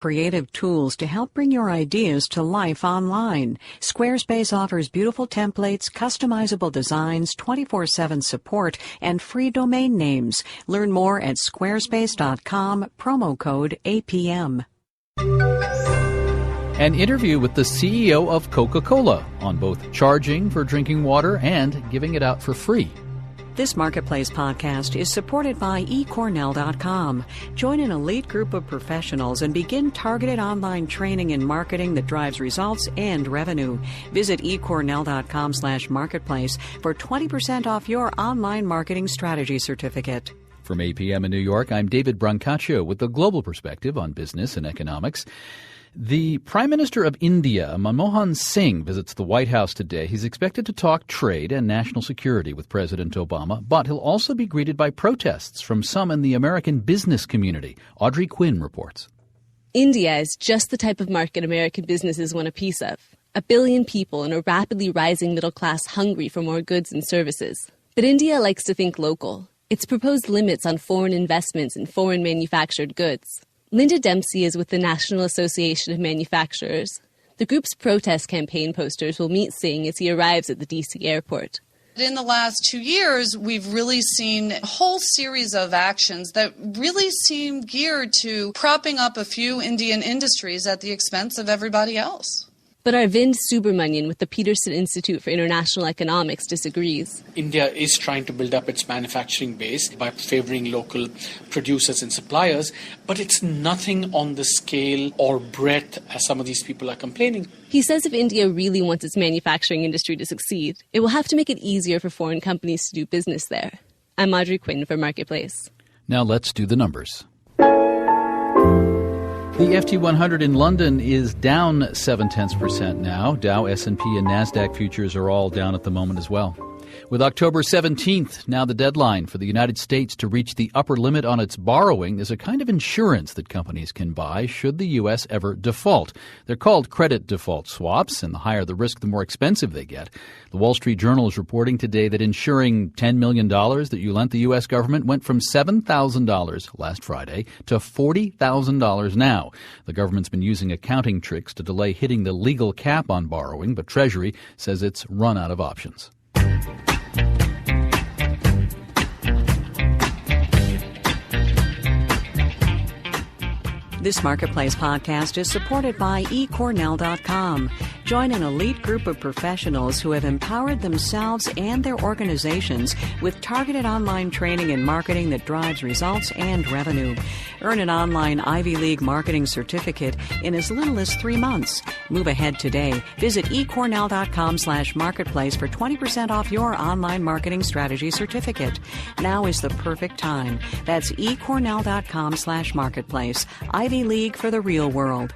Creative tools to help bring your ideas to life online. Squarespace offers beautiful templates, customizable designs, 24/7 support, and free domain names. Learn more at squarespace.com, promo code APM. An interview with the CEO of Coca-Cola on both charging for drinking water and giving it out for free. This Marketplace podcast is supported by eCornell.com. Join an elite group of professionals and begin targeted online training in marketing that drives results and revenue. Visit eCornell.com/marketplace for 20% off your online marketing strategy certificate. From APM in New York, I'm David Brancaccio with the global perspective on business and economics. The Prime Minister of India, Manmohan Singh, visits the White House today. He's expected to talk trade and national security with President Obama, but he'll also be greeted by protests from some in the American business community. Audrey Quinn reports. India is just the type of market American businesses want a piece of. 1 billion people and a rapidly rising middle class hungry for more goods and services. But India likes to think local. It's proposed limits on foreign investments in foreign manufactured goods. Linda Dempsey is with the National Association of Manufacturers. The group's protest campaign posters will meet Singh as he arrives at the D.C. airport. In the last 2 years, we've really seen a whole series of actions that really seem geared to propping up a few Indian industries at the expense of everybody else. But Arvind Subramanian with the Peterson Institute for International Economics disagrees. India is trying to build up its manufacturing base by favoring local producers and suppliers, but it's nothing on the scale or breadth as some of these people are complaining. He says if India really wants its manufacturing industry to succeed, it will have to make it easier for foreign companies to do business there. I'm Audrey Quinn for Marketplace. Now let's do the numbers. The FT100 in London is down 0.7% now. Dow, S&P, and NASDAQ futures are all down at the moment as well. With October 17th now the deadline for the United States to reach the upper limit on its borrowing, there's a kind of insurance that companies can buy should the U.S. ever default. They're called credit default swaps, and the higher the risk, the more expensive they get. The Wall Street Journal is reporting today that insuring $10 million that you lent the U.S. government went from $7,000 last Friday to $40,000 now. The government's been using accounting tricks to delay hitting the legal cap on borrowing, but Treasury says it's run out of options. This Marketplace podcast is supported by eCornell.com. Join an elite group of professionals who have empowered themselves and their organizations with targeted online training and marketing that drives results and revenue. Earn an online Ivy League marketing certificate in as little as 3 months. Move ahead today. Visit eCornell.com/marketplace for 20% off your online marketing strategy certificate. Now is the perfect time. That's eCornell.com/marketplace. Ivy League for the real world.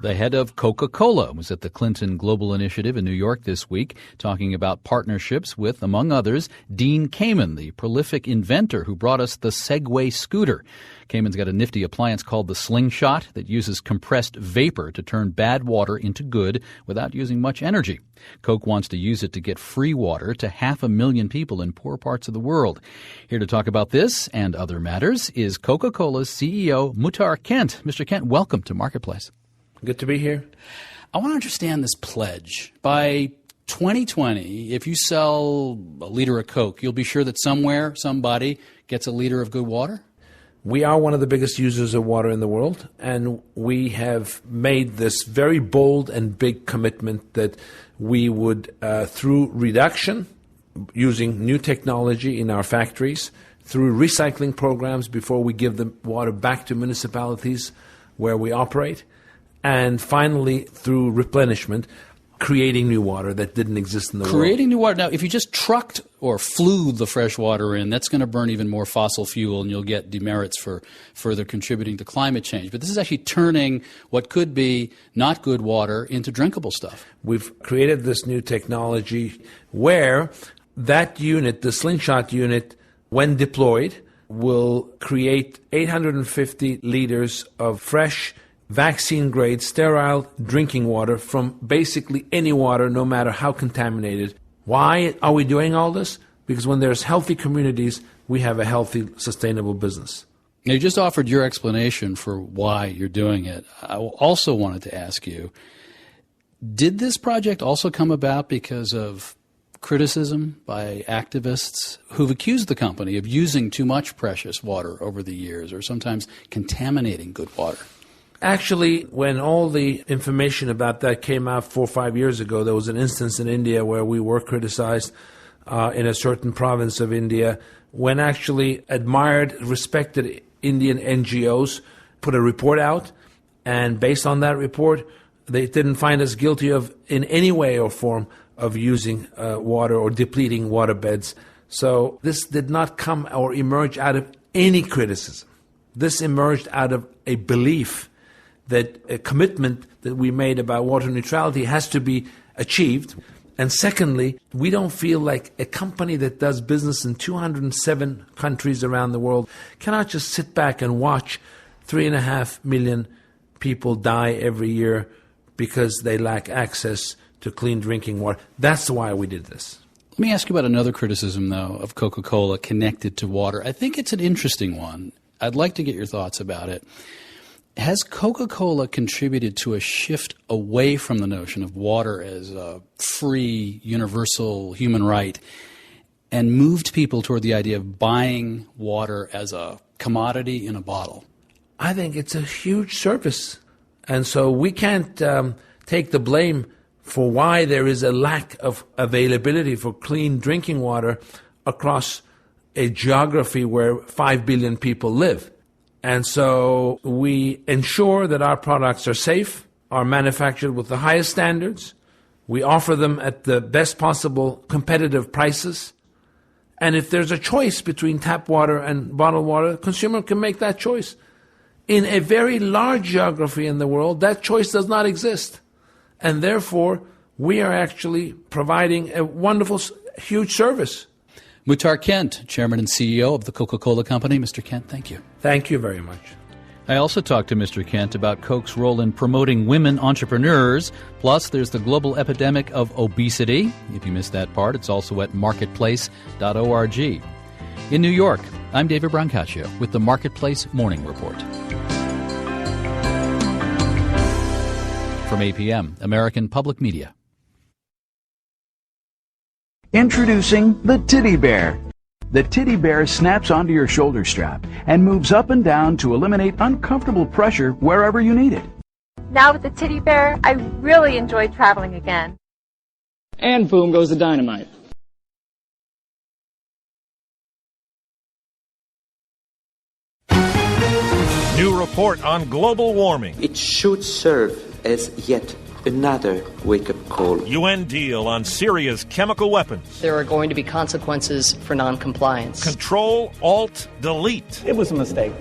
The head of Coca-Cola was at the Clinton Global Initiative in New York this week, talking about partnerships with, among others, Dean Kamen, the prolific inventor who brought us the Segway scooter. Kamen's got a nifty appliance called the Slingshot that uses compressed vapor to turn bad water into good without using much energy. Coke wants to use it to get free water to 500,000 people in poor parts of the world. Here to talk about this and other matters is Coca-Cola's CEO, Muhtar Kent. Mr. Kent, welcome to Marketplace. Good to be here. I want to understand this pledge. By 2020, if you sell a liter of Coke, you'll be sure that somewhere, somebody gets a liter of good water? We are one of the biggest users of water in the world, and we have made this very bold and big commitment that we would, through reduction, using new technology in our factories, through recycling programs before we give the water back to municipalities where we operate, and finally, through replenishment, creating new water that didn't exist in the world. Creating new water. Now, if you just trucked or flew the fresh water in, that's going to burn even more fossil fuel, and you'll get demerits for further contributing to climate change. But this is actually turning what could be not good water into drinkable stuff. We've created this new technology where that unit, the Slingshot unit, when deployed, will create 850 liters of fresh, vaccine-grade, sterile drinking water from basically any water, no matter how contaminated. Why are we doing all this? Because when there's healthy communities, we have a healthy, sustainable business. Now, you just offered your explanation for why you're doing it. I also wanted to ask you, did this project also come about because of criticism by activists who've accused the company of using too much precious water over the years or sometimes contaminating good water? Actually, when all the information about that came out 4 or 5 years ago, there was an instance in India where we were criticized in a certain province of India, when actually admired, respected Indian NGOs put a report out, and based on that report, they didn't find us guilty of, in any way or form, of using water or depleting waterbeds. So this did not come or emerge out of any criticism. This emerged out of a belief that a commitment that we made about water neutrality has to be achieved. And secondly, we don't feel like a company that does business in 207 countries around the world cannot just sit back and watch 3.5 million people die every year because they lack access to clean drinking water. That's why we did this. Let me ask you about another criticism, though, of Coca-Cola connected to water. I think it's an interesting one. I'd like to get your thoughts about it. Has Coca-Cola contributed to a shift away from the notion of water as a free, universal human right and moved people toward the idea of buying water as a commodity in a bottle? I think it's a huge service. And so we can't take the blame for why there is a lack of availability for clean drinking water across a geography where 5 billion people live. And so we ensure that our products are safe, are manufactured with the highest standards. We offer them at the best possible competitive prices. And if there's a choice between tap water and bottled water, the consumer can make that choice. In a very large geography in the world, that choice does not exist. And therefore, we are actually providing a wonderful, huge service. Muhtar Kent, Chairman and CEO of the Coca-Cola Company. Mr. Kent, thank you. Thank you very much. I also talked to Mr. Kent about Coke's role in promoting women entrepreneurs. Plus, there's the global epidemic of obesity. If you missed that part, it's also at marketplace.org. In New York, I'm David Brancaccio with the Marketplace Morning Report. From APM, American Public Media. Introducing the Titty Bear. The Titty Bear snaps onto your shoulder strap and moves up and down to eliminate uncomfortable pressure wherever you need it. Now with the Titty Bear, I really enjoy traveling again. And boom goes the dynamite. New report on global warming. It should serve as yet another wake-up call. UN deal on Syria's chemical weapons. There are going to be consequences for non-compliance. Control, Alt, Delete. It was a mistake.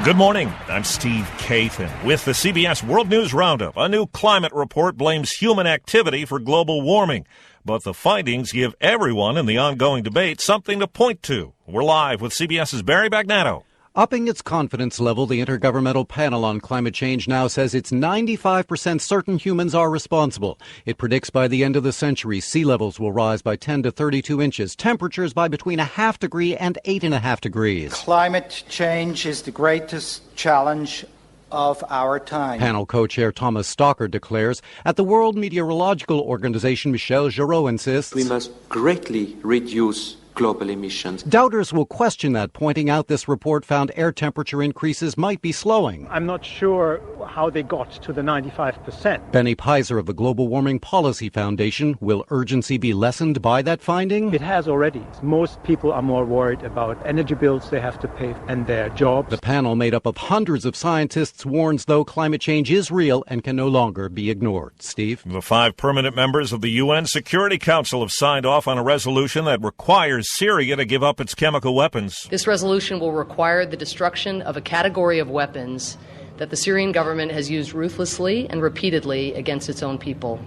Good morning. I'm Steve Kathan with the CBS World News Roundup. A new climate report blames human activity for global warming. But the findings give everyone in the ongoing debate something to point to. We're live with CBS's Barry Bagnatto. Upping its confidence level, the Intergovernmental Panel on Climate Change now says it's 95% certain humans are responsible. It predicts by the end of the century, sea levels will rise by 10 to 32 inches, temperatures by between 0.5 degree and 8.5 degrees. Climate change is the greatest challenge of our time. Panel co-chair Thomas Stocker declares. At the World Meteorological Organization, Michel Giraud insists we must greatly reduce global emissions. Doubters will question that, pointing out this report found air temperature increases might be slowing. I'm not sure how they got to the 95%. Benny Pizer of the Global Warming Policy Foundation. Will urgency be lessened by that finding? It has already. Most people are more worried about energy bills they have to pay and their jobs. The panel, made up of hundreds of scientists, warns, though, climate change is real and can no longer be ignored. Steve? The 5 permanent members of the UN Security Council have signed off on a resolution that requires Syria to give up its chemical weapons. This resolution will require the destruction of a category of weapons that the Syrian government has used ruthlessly and repeatedly against its own people.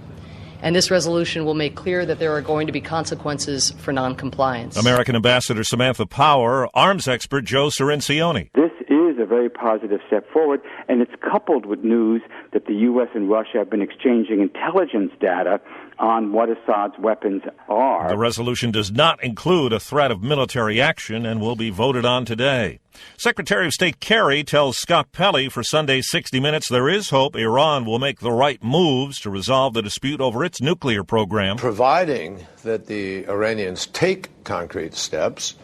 And this resolution will make clear that there are going to be consequences for noncompliance. American Ambassador Samantha Power, arms expert Joe Cirincione. This is is a very positive step forward, and it's coupled with news that the U.S. and Russia have been exchanging intelligence data on what Assad's weapons are. The resolution does not include a threat of military action and will be voted on today. Secretary of State Kerry tells Scott Pelley for Sunday's 60 Minutes there is hope Iran will make the right moves to resolve the dispute over its nuclear program. Providing that the Iranians take concrete steps,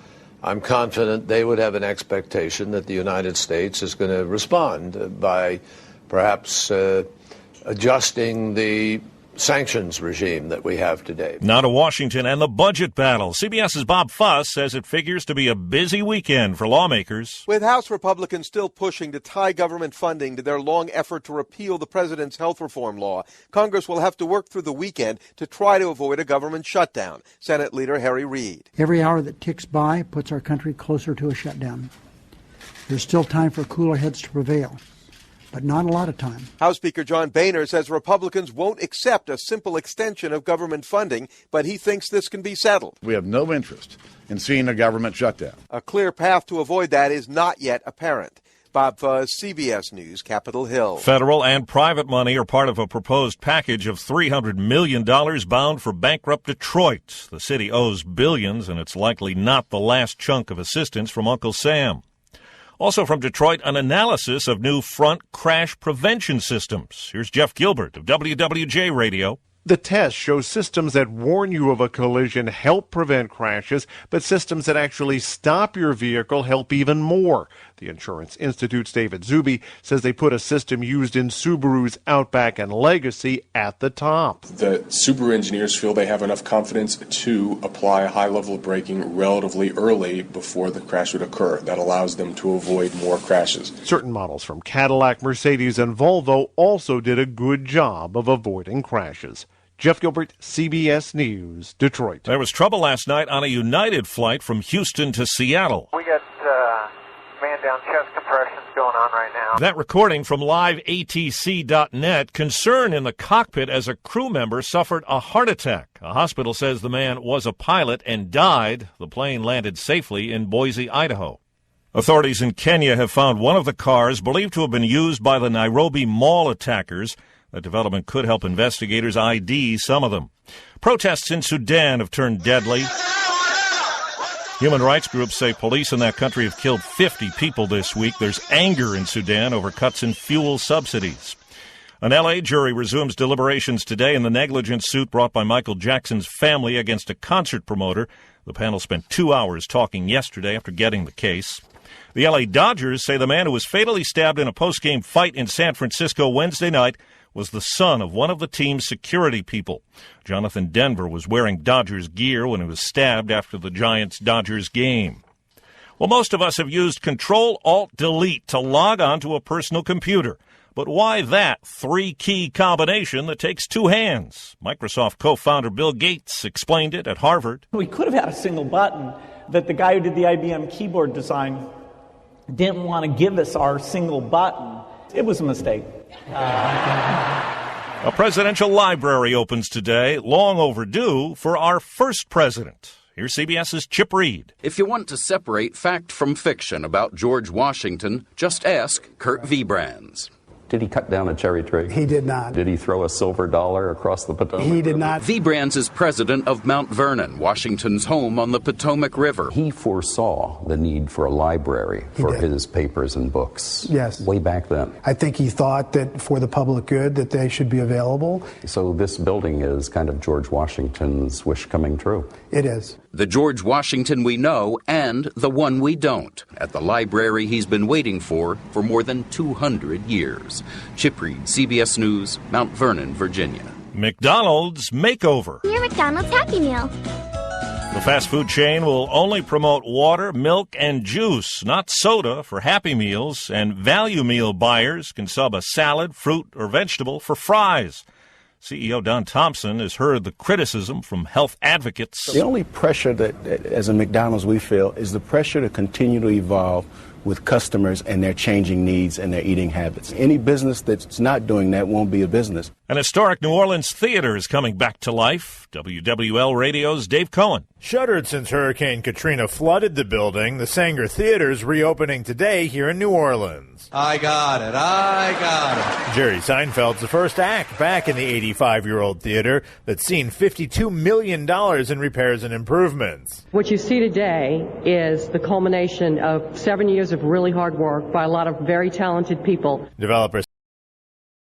I'm confident they would have an expectation that the United States is going to respond by perhaps adjusting the sanctions regime that we have today. Now to Washington and the budget battle. CBS's Bob Fuss says it figures to be a busy weekend for lawmakers. With House Republicans still pushing to tie government funding to their long effort to repeal the president's health reform law, Congress will have to work through the weekend to try to avoid a government shutdown. Senate Leader Harry Reid. Every hour that ticks by puts our country closer to a shutdown. There's still time for cooler heads to prevail, but not a lot of time. House Speaker John Boehner says Republicans won't accept a simple extension of government funding, but he thinks this can be settled. We have no interest in seeing a government shutdown. A clear path to avoid that is not yet apparent. Bob Fuss, CBS News, Capitol Hill. Federal and private money are part of a proposed package of $300 million bound for bankrupt Detroit. The city owes billions, and it's likely not the last chunk of assistance from Uncle Sam. Also from Detroit, an analysis of new front crash prevention systems. Here's Jeff Gilbert of WWJ Radio. The test shows systems that warn you of a collision help prevent crashes, but systems that actually stop your vehicle help even more. The Insurance Institute's David Zuby says they put a system used in Subaru's Outback and Legacy at the top. The Subaru engineers feel they have enough confidence to apply a high level of braking relatively early before the crash would occur. That allows them to avoid more crashes. Certain models from Cadillac, Mercedes, and Volvo also did a good job of avoiding crashes. Jeff Gilbert, CBS News, Detroit. There was trouble last night on a United flight from Houston to Seattle. We got man-down chest compressions going on right now. That recording from liveatc.net. Concern in the cockpit as a crew member suffered a heart attack. A hospital says the man was a pilot and died. The plane landed safely in Boise, Idaho. Authorities in Kenya have found one of the cars believed to have been used by the Nairobi mall attackers. That development could help investigators ID some of them. Protests in Sudan have turned deadly. Human rights groups say police in that country have killed 50 people this week. There's anger in Sudan over cuts in fuel subsidies. An L.A. jury resumes deliberations today in the negligence suit brought by Michael Jackson's family against a concert promoter. The panel spent 2 hours talking yesterday after getting the case. The L.A. Dodgers say the man who was fatally stabbed in a post-game fight in San Francisco Wednesday night was the son of one of the team's security people. Jonathan Denver was wearing Dodgers gear when he was stabbed after the Giants-Dodgers game. Well, most of us have used Control-Alt-Delete to log on to a personal computer. But why that three-key combination that takes two hands? Microsoft co-founder Bill Gates explained it at Harvard. We could have had a single button that the guy who did the IBM keyboard design didn't want to give us our single button. It was a mistake. A presidential library opens today, long overdue for our first president. Here's CBS's Chip Reed. If you want to separate fact from fiction about George Washington, just ask Kurt Vibrans. Did he cut down a cherry tree? He did not. Did he throw a silver dollar across the Potomac? He did not. Vibrans is president of Mount Vernon, Washington's home on the Potomac River. He foresaw the need for a library for his papers and books. Yes. Way back then. I think he thought that for the public good that they should be available. So this building is kind of George Washington's wish coming true. It is. The George Washington we know and the one we don't, at the library he's been waiting for more than 200 years. Chip Reed, CBS News, Mount Vernon, Virginia. McDonald's makeover. Your McDonald's Happy Meal. The fast food chain will only promote water, milk, and juice, not soda, for Happy Meals, and value meal buyers can sub a salad, fruit, or vegetable for fries. CEO Don Thompson has heard the criticism from health advocates. The only pressure that as a McDonald's we feel is the pressure to continue to evolve with customers and their changing needs and their eating habits. Any business that's not doing that won't be a business. An historic New Orleans theater is coming back to life. WWL Radio's Dave Cohen. Shuttered since Hurricane Katrina flooded the building, the Sanger Theater's reopening today here in New Orleans. I got it. Jerry Seinfeld's the first act back in the 85-year-old theater that's seen $52 million in repairs and improvements. What you see today is the culmination of 7 years of really hard work by a lot of very talented people. Developers